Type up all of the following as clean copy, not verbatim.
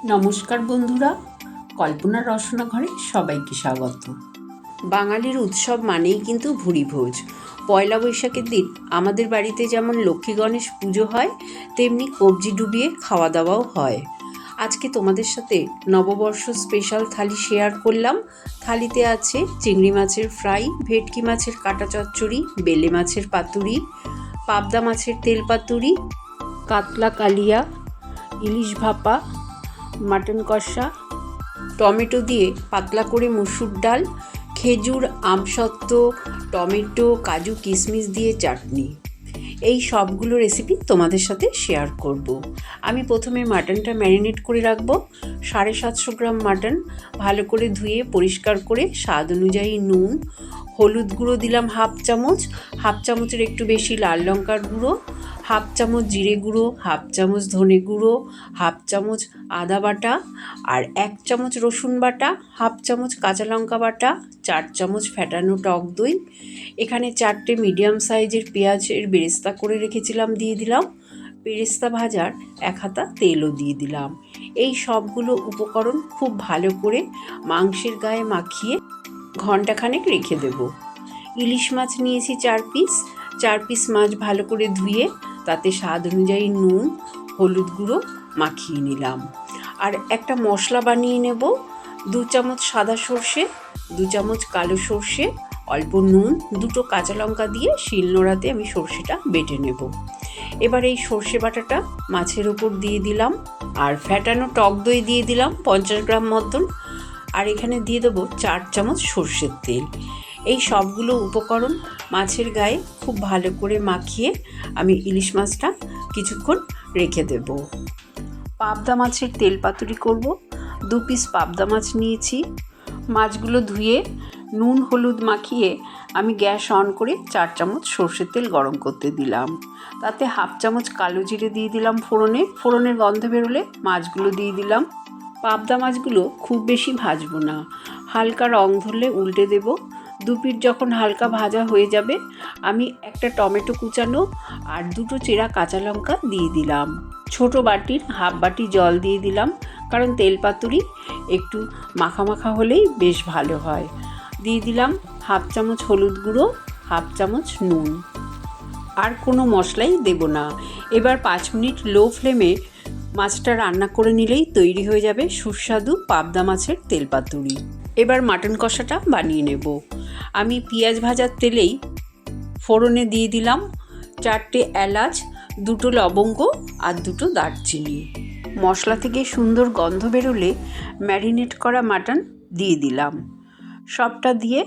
নমস্কার বন্ধুরা, কল্পনার রসনা ঘরে সবাইকে স্বাগত। বাঙালির উৎসব মানেই কিন্তু ভুরিভোজ। পয়লা বৈশাখের দিন আমাদের বাড়িতে যেমন লক্ষ্মী গণেশ পুজো হয়, তেমনি কবজি ডুবিয়ে খাওয়া দাওয়াও হয়। আজকে তোমাদের সাথে নববর্ষ স্পেশাল থালি শেয়ার করলাম। থালিতে আছে চিংড়ি মাছের ফ্রাই, ভেটকি মাছের কাটা চচ্চড়ি, বেলে মাছের পাতুরি, পাবদা মাছের তেল পাতুরি, কাতলা কালিয়া, ইলিশ ভাপা, মাটন কষা, টমেটো দিয়ে পাতলা করে মুসুর ডাল, খেজুর, আমসত্ত্ব, টমেটো, কাজু, কিশমিশ দিয়ে চাটনি। এই সবগুলো রেসিপি তোমাদের সাথে শেয়ার করব। আমি প্রথমে মাটনটা ম্যারিনেট করে রাখবো। 750 গ্রাম মাটন ভালো করে ধুয়ে পরিষ্কার করে স্বাদ অনুযায়ী নুন, হলুদ গুঁড়ো দিলাম হাফ চামচের একটু বেশি লাল লঙ্কার গুঁড়ো, হাফ চামচ জিরে গুঁড়ো, হাফ চামচ ধনে গুঁড়ো, হাফ চামচ আদা বাটা, আর 1 চামচ রসুন বাটা, হাফ চামচ কাঁচা লঙ্কা বাটা, 4 চামচ ফ্যাটানো টক দই। এখানে 4টে মিডিয়াম সাইজের পেঁয়াজের বেরেস্তা করে রেখেছিলাম, দিয়ে দিলাম। বেরেস্তা ভাজার 1 হাতা তেলও দিয়ে দিলাম। এই সবগুলো উপকরণ খুব ভালো করে মাংসের গায়ে মাখিয়ে ঘণ্টাখানেক রেখে দেব। ইলিশ মাছ নিয়েছি 4 পিস মাছ ভালো করে ধুয়ে তাতে স্বাদ অনুযায়ী নুন, হলুদ গুঁড়ো মাখিয়ে নিলাম। আর একটা মশলা বানিয়ে নেব। 2 চামচ সাদা সর্ষে, 2 চামচ কালো সর্ষে, অল্প নুন, 2টো কাঁচা লঙ্কা দিয়ে শিলনোড়াতে আমি সর্ষেটা বেটে নেব। এবার এই সর্ষে বাটাটা মাছের ওপর দিয়ে দিলাম, আর ফ্যাটানো টক দই দিয়ে দিলাম 50 গ্রাম মতন, আর এখানে দিয়ে দেবো 4 চামচ সর্ষের তেল। এই সবগুলো উপকরণ মাছের গায়ে খুব ভালো করে মাখিয়ে আমি ইলিশ মাছটা কিছুক্ষণ রেখে দেব। পাবদা মাছের তেল পাতুরি করব। 2 পিস পাবদা মাছ নিয়েছি। মাছগুলো ধুয়ে নুন হলুদ মাখিয়ে আমি গ্যাস অন করে 4 চামচ সর্ষের তেল গরম করতে দিলাম। তাতে হাফ চামচ কালো জিরে দিয়ে দিলাম ফোড়নের গন্ধ বেরোলে মাছগুলো দিয়ে দিলাম। পাবদা মাছগুলো খুব বেশি ভাজবো না, হালকা রং ধরলে উল্টে দেব। 2 পিঠ যখন হালকা ভাজা হয়ে যাবে, আমি একটা টমেটো কুচানো আর 2টো চেরা কাঁচা লঙ্কা দিয়ে দিলাম। ছোট বাটির হাফ বাটি জল দিয়ে দিলাম, কারণ তেল পাতুরি একটু মাখা মাখা হলেই বেশ ভালো হয়। দিয়ে দিলাম হাফ চামচ হলুদ গুঁড়ো, হাফ চামচ নুন। আর কোনো মশলাই দেব না। এবার 5 মিনিট লো ফ্লেমে মাছটা রান্না করে নিলেই তৈরি হয়ে যাবে সুস্বাদু পাবদা মাছের তেল পাতুরি। এবার মাটন কষাটা বানিয়ে নেব। আমি পেঁয়াজ ভাজার তেলেই ফোড়নে দিয়ে দিলাম 4টে এলাচ, 2টো লবঙ্গ আর 2টো দারচিনি। মশলা থেকে সুন্দর গন্ধ বেরোলে ম্যারিনেট করা মাটন দিয়ে দিলাম। সবটা দিয়ে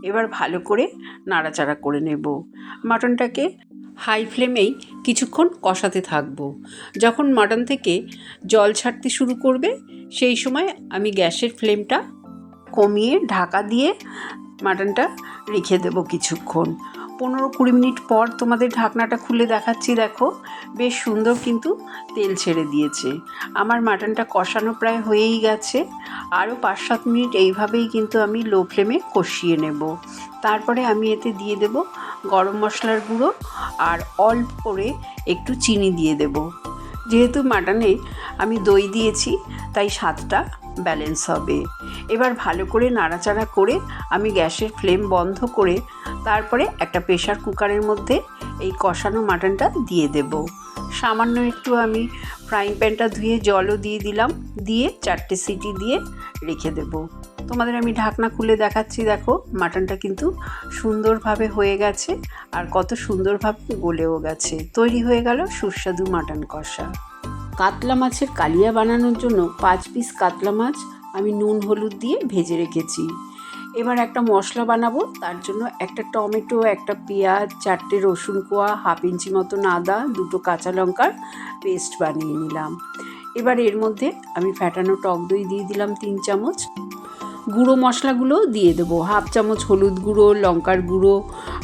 এবার ভালো করে নাড়াচাড়া করে নেব। মাটনটাকে হাই ফ্লেমেই কিছুক্ষণ কষাতে থাকবো। যখন মাটন থেকে জল ছাড়তে শুরু করবে, সেই সময় আমি গ্যাসের ফ্লেমটা কমিয়ে ঢাকা দিয়ে মাটনটা রেখে দেবো কিছুক্ষণ। 15-20 মিনিট পর তোমাদের ঢাকনাটা খুলে দেখাচ্ছি। দেখো, বেশ সুন্দর কিন্তু তেল ছেড়ে দিয়েছে। আমার মাটনটা কষানো প্রায় হয়েই গেছে। আরও 5-7 মিনিট এইভাবেই কিন্তু আমি লো ফ্লেমে কষিয়ে নেব। তারপরে আমি এতে দিয়ে দেব গরম মশলার গুঁড়ো আর অল্প করে একটু চিনি দিয়ে দেব। যেহেতু মাটনে আমি দই দিয়েছি, তাই স্বাদটা ব্যালেন্স হবে। এবার ভালো করে নাড়াচাড়া করে আমি গ্যাসের ফ্লেম বন্ধ করে তারপরে একটা প্রেশার কুকারের মধ্যে এই কষানো মাটনটা দিয়ে দেব। সামান্য একটু আমি ফ্রাইং প্যানটা ধুয়ে জলও দিয়ে দিলাম, দিয়ে 4টে সিটি দিয়ে রেখে দেব। তোমাদের আমি ঢাকনা খুলে দেখাচ্ছি। দেখো, মাটনটা কিন্তু সুন্দরভাবে হয়ে গেছে আর কত সুন্দরভাবে গলেও গেছে। তৈরি হয়ে গেল সুস্বাদু মাটন কষা। কাতলা মাছের কালিয়া বানানোর জন্য 5 পিস কাতলা মাছ আমি নুন হলুদ দিয়ে ভেজে রেখেছি। এবার একটা মশলা বানাবো। তার জন্য একটা টমেটো, একটা পেঁয়াজ, 4টে রসুন কোয়া, হাফ ইঞ্চি মতন আদা, 2টো কাঁচা লঙ্কার পেস্ট বানিয়ে নিলাম। এবার এর মধ্যে আমি ফ্যাটানো টক দই দিয়ে দিলাম 3 চামচ। গুঁড়ো মশলাগুলো দিয়ে দেবো। হাফ চামচ হলুদ গুঁড়ো, লঙ্কার গুঁড়ো,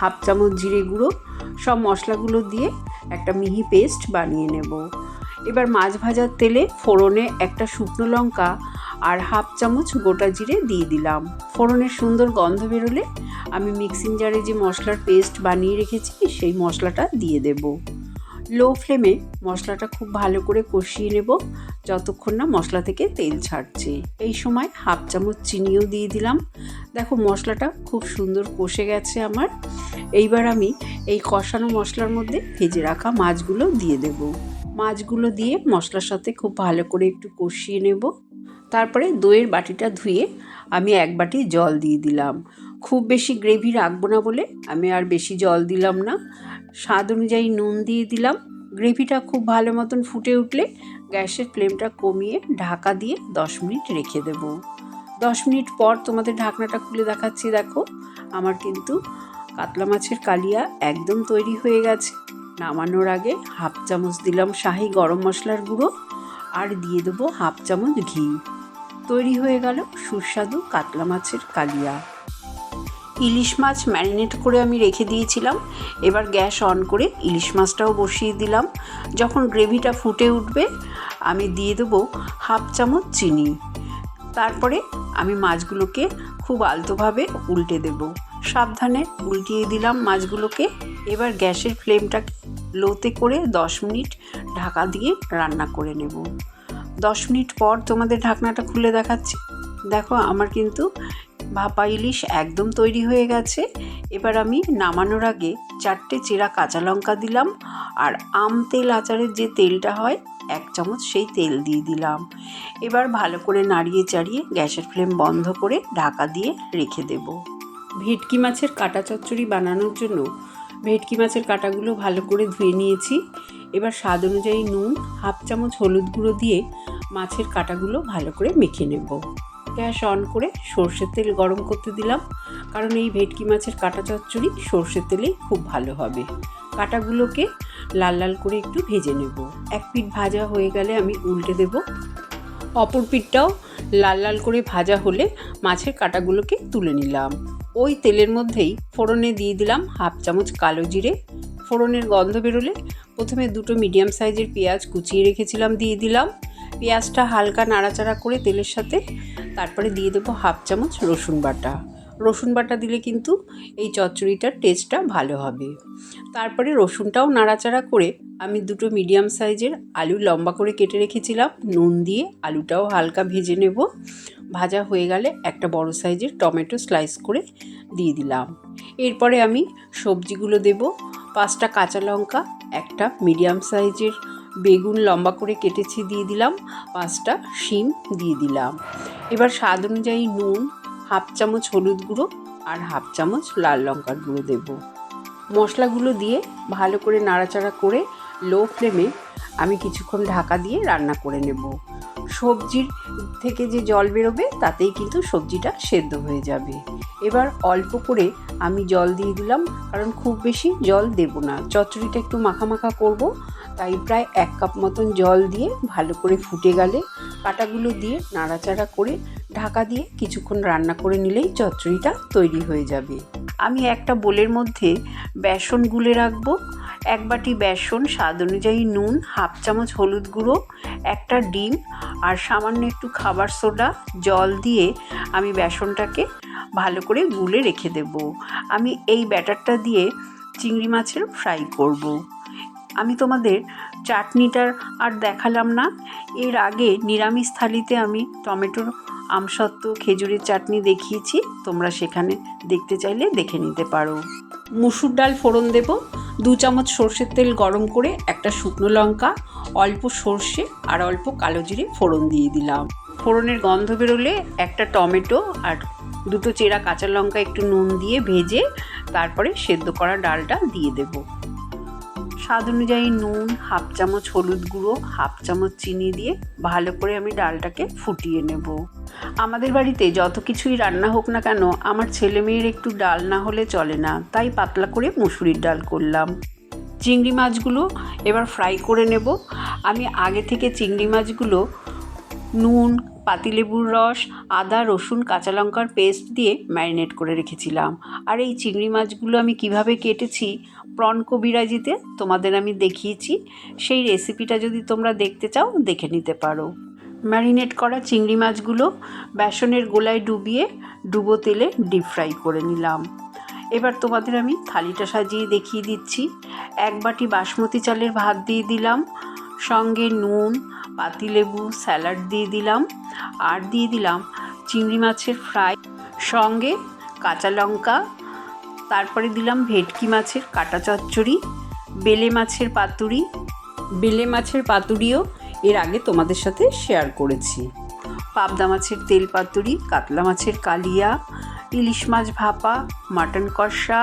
হাফ চামচ জিরে গুঁড়ো, সব মশলাগুলো দিয়ে একটা মিহি পেস্ট বানিয়ে নেব। এবার মাছ ভাজার তেলে ফোড়নে একটা শুকনো লঙ্কা আর হাফ চামচ গোটা জিরে দিয়ে দিলাম। ফোড়নের সুন্দর গন্ধ বেরোলে আমি মিক্সিং জারে যে মশলার পেস্ট বানিয়ে রেখেছি সেই মশলাটা দিয়ে দেব। লো ফ্লেমে মশলাটা খুব ভালো করে কষিয়ে নেব যতক্ষণ না মশলা থেকে তেল ছাড়ছে। এই সময় হাফ চামচ চিনিও দিয়ে দিলাম। দেখো মশলাটা খুব সুন্দর কষে গেছে আমার। এইবার আমি এই কষানো মশলার মধ্যে ভেজে রাখা মাছগুলো দিয়ে দেব। মাছগুলো দিয়ে মশলার সাথে খুব ভালো করে একটু কষিয়ে নেব। তারপরে দইয়ের বাটিটা ধুয়ে আমি এক বাটি জল দিয়ে দিলাম। খুব বেশি গ্রেভি রাখবো না বলে আমি আর বেশি জল দিলাম না। স্বাদ অনুযায়ী নুন দিয়ে দিলাম। গ্রেভিটা খুব ভালো মতন ফুটে উঠলে গ্যাসের ফ্লেমটা কমিয়ে ঢাকা দিয়ে 10 মিনিট রেখে দেব। 10 মিনিট পর তোমাদের ঢাকনাটা খুলে দেখাচ্ছি। দেখো আমার কিন্তু কাতলা মাছের কালিয়া একদম তৈরি হয়ে গেছে। নামানোর আগে হাফ চামচ দিলাম শাহি গরম মশলার গুঁড়ো আর দিয়ে দেবো হাফ চামচ ঘি। তৈরি হয়ে গেল সুস্বাদু কাতলা মাছের কালিয়া। ইলিশ মাছ ম্যারিনেট করে আমি রেখে দিয়েছিলাম। এবার গ্যাস অন করে ইলিশ মাছটাও বসিয়ে দিলাম। যখন গ্রেভিটা ফুটে উঠবে আমি দিয়ে দেবো হাফ চামচ চিনি। তারপরে আমি মাছগুলোকে খুব আলতোভাবে উল্টে দেব। সাবধানে উল্টিয়ে দিলাম মাছগুলোকে। এবার গ্যাসের ফ্লেমটাকে লোতে করে 10 মিনিট ঢাকা দিয়ে রান্না করে নেব। 10 মিনিট পর তোমাদের ঢাকনাটা খুলে দেখাচ্ছি। দেখো আমার কিন্তু ভাপা ইলিশ একদম তৈরি হয়ে গেছে। এবার আমি নামানোর আগে 4টে চেরা কাঁচা লঙ্কা দিলাম আর আম তেল আচারের যে তেলটা হয় 1 চামচ সেই তেল দিয়ে দিলাম। এবার ভালো করে নাড়িয়ে চাড়িয়ে গ্যাসের ফ্লেম বন্ধ করে ঢাকা দিয়ে রেখে দেব। ভেটকি মাছের কাটা চচ্চড়ি বানানোর জন্য ভেটকি মাছের কাটাগুলো ভালো করে ধুয়ে নিয়েছি। এবার স্বাদ অনুযায়ী নুন, হাফ চামচ হলুদ গুঁড়ো দিয়ে মাছের কাটাগুলো ভালো করে মেখে নেব। গ্যাস অন করে সর্ষের তেল গরম করতে দিলাম, কারণ এই ভেটকি মাছের কাটা চচ্চড়ি সর্ষের তেলেই খুব ভালো হবে। কাটাগুলোকে লাল লাল করে একটু ভেজে নেব। এক পিঠ ভাজা হয়ে গেলে আমি উল্টে দেব। অপর পিঠটাও লাল লাল করে ভাজা হলে মাছের কাটাগুলোকে তুলে নিলাম। ওই তেলের মধ্যেই ফোড়নে দিয়ে দিলাম হাফ চামচ কালো জিরে। ফোড়নের গন্ধ বেরোলে প্রথমে 2টো মিডিয়াম সাইজের পেঁয়াজ কুচিয়ে রেখেছিলাম দিয়ে দিলাম। পেঁয়াজটা হালকা নাড়াচাড়া করে তেলের সাথে তারপরে দিয়ে দেবো হাফ চামচ রসুন বাটা। রসুন বাটা দিলে কিন্তু এই চচ্চড়িটার টেস্টটা ভালো হবে। তারপরে রসুনটাও নাড়াচাড়া করে আমি 2টো মিডিয়াম সাইজের আলু লম্বা করে কেটে রেখেছিলাম। নুন দিয়ে আলুটাও হালকা ভেজে নেব। ভাজা হয়ে গেলে একটা বড় সাইজের টমেটো স্লাইস করে দিয়ে দিলাম। এরপরে আমি সবজিগুলো দেব। 5টা কাঁচা লঙ্কা, একটা মিডিয়াম সাইজের বেগুন লম্বা করে কেটেছি দিয়ে দিলাম। 5টা শিম দিয়ে দিলাম। এবার স্বাদ অনুযায়ী নুন, হাফ চামচ হলুদ গুঁড়ো আর হাফ চামচ লাল লঙ্কার গুঁড়ো দেব। মশলাগুলো দিয়ে ভালো করে নাড়াচাড়া করে লো ফ্লেমে আমি কিছুক্ষণ ঢাকা দিয়ে রান্না করে নেব। সবজির থেকে যে জল বেরোবে তাতেই কিন্তু সবজিটা সেদ্ধ হয়ে যাবে। এবার অল্প করে আমি জল দিয়ে দিলাম, কারণ খুব বেশি জল দেব না। চচ্চড়িটা একটু মাখা মাখা করব, তাই প্রায় 1 কাপ মতন জল দিয়ে ভালো করে ফুটে গেলে কাটাগুলো দিয়ে নাড়াচাড়া করে ঢাকা দিয়ে কিছুক্ষণ রান্না করে নিলেই চচ্চড়িটা তৈরি হয়ে যাবে। আমি একটা বোলের মধ্যে বেসন গুলে রাখবো। 1 বাটি বেসন, স্বাদ অনুযায়ী নুন, হাফ চামচ হলুদ গুঁড়ো, একটা ডিম আর সামান্য একটু খাবার সোডা জল দিয়ে আমি বেসনটাকে ভালো করে গুলে রেখে দেব। আমি এই ব্যাটারটা দিয়ে চিংড়ি মাছের ফ্রাই করব। আমি তোমাদের চাটনিটার আর দেখালাম না। এর আগে নিরামিষ থালিতে আমি টমেটোর আমসত্ত্ব খেজুরের চাটনি দেখিয়েছি, তোমরা সেখানে দেখতে চাইলে দেখে নিতে পারো। মুসুর ডাল ফোড়ন দেব। 2 চামচ সর্ষের তেল গরম করে একটা শুকনো লঙ্কা, অল্প সর্ষে আর অল্প কালো জিরে ফোড়ন দিয়ে দিলাম। ফোড়নের গন্ধ বেরোলে একটা টমেটো আর 2টো চেরা কাঁচা লঙ্কা একটু নুন দিয়ে ভেজে তারপরে সেদ্ধ করা ডালটা দিয়ে দেব। স্বাদ অনুযায়ী নুন, হাফ চামচ হলুদ গুঁড়ো, হাফ চামচ চিনি দিয়ে ভালো করে আমি ডালটাকে ফুটিয়ে নেব। আমাদের বাড়িতে যত কিছুই রান্না হোক না কেন আমার ছেলে মেয়ের একটু ডাল না হলে চলে না, তাই পাতলা করে মুসুরির ডাল করলাম। চিংড়ি মাছগুলো এবার ফ্রাই করে নেব। আমি আগে থেকে চিংড়ি মাছগুলো নুন, পাতিলেবুর রস, আদা, রসুন, কাঁচা লঙ্কার পেস্ট দিয়ে ম্যারিনেট করে রেখেছিলাম। আর এই চিংড়ি মাছগুলো আমি কিভাবে কেটেছি প্রন কবিরাজিতে তোমাদের আমি দেখিয়েছি। সেই রেসিপিটা যদি তোমরা দেখতে চাও দেখে নিতে পারো। ম্যারিনেট করা চিংড়ি মাছগুলো বেসনের গোলায় ডুবিয়ে ডুবো তেলে ডিপ ফ্রাই করে নিলাম। এবার তোমাদের আমি থালিটা সাজিয়ে দেখিয়ে দিচ্ছি। 1 বাটি বাসমতি চালের ভাত দিয়ে দিলাম, সঙ্গে নুন, পাতিলেবু, স্যালাড দিয়ে দিলাম, আর দিয়ে দিলাম চিংড়ি মাছের ফ্রাই, সঙ্গে কাঁচা লঙ্কা, তারপরে দিলাম ভেটকি মাছের কাটা চচ্চড়ি, বেলে মাছের পাতুরি। বেলে মাছের পাতুরিও এর আগে তোমাদের সাথে শেয়ার করেছি। পাবদা মাছের তেল পাতুরি, কাতলা মাছের কালিয়া, ইলিশ মাছ ভাপা, মাটন কষা,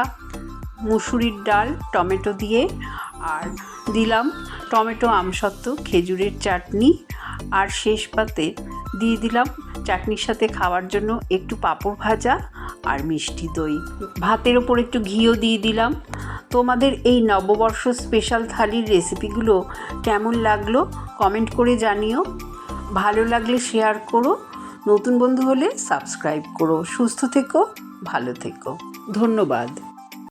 মুসুরির ডাল টমেটো দিয়ে, আর দিলাম টমেটো আমসত্ত্ব খেজুরের চাটনি, আর শেষ পাতে দিয়ে দিলাম চাটনির সাথে খাওয়ার জন্য একটু পাঁপড় ভাজা আর মিষ্টি দই। ভাতের ওপর একটু ঘিও দিয়ে দিলাম। তোমাদের এই নববর্ষ স্পেশাল থালির রেসিপিগুলো কেমন লাগলো কমেন্ট করে জানিও। ভালো লাগলে শেয়ার করো, নতুন বন্ধু হলে সাবস্ক্রাইব করো। সুস্থ থেকো, ভালো থেকো, ধন্যবাদ।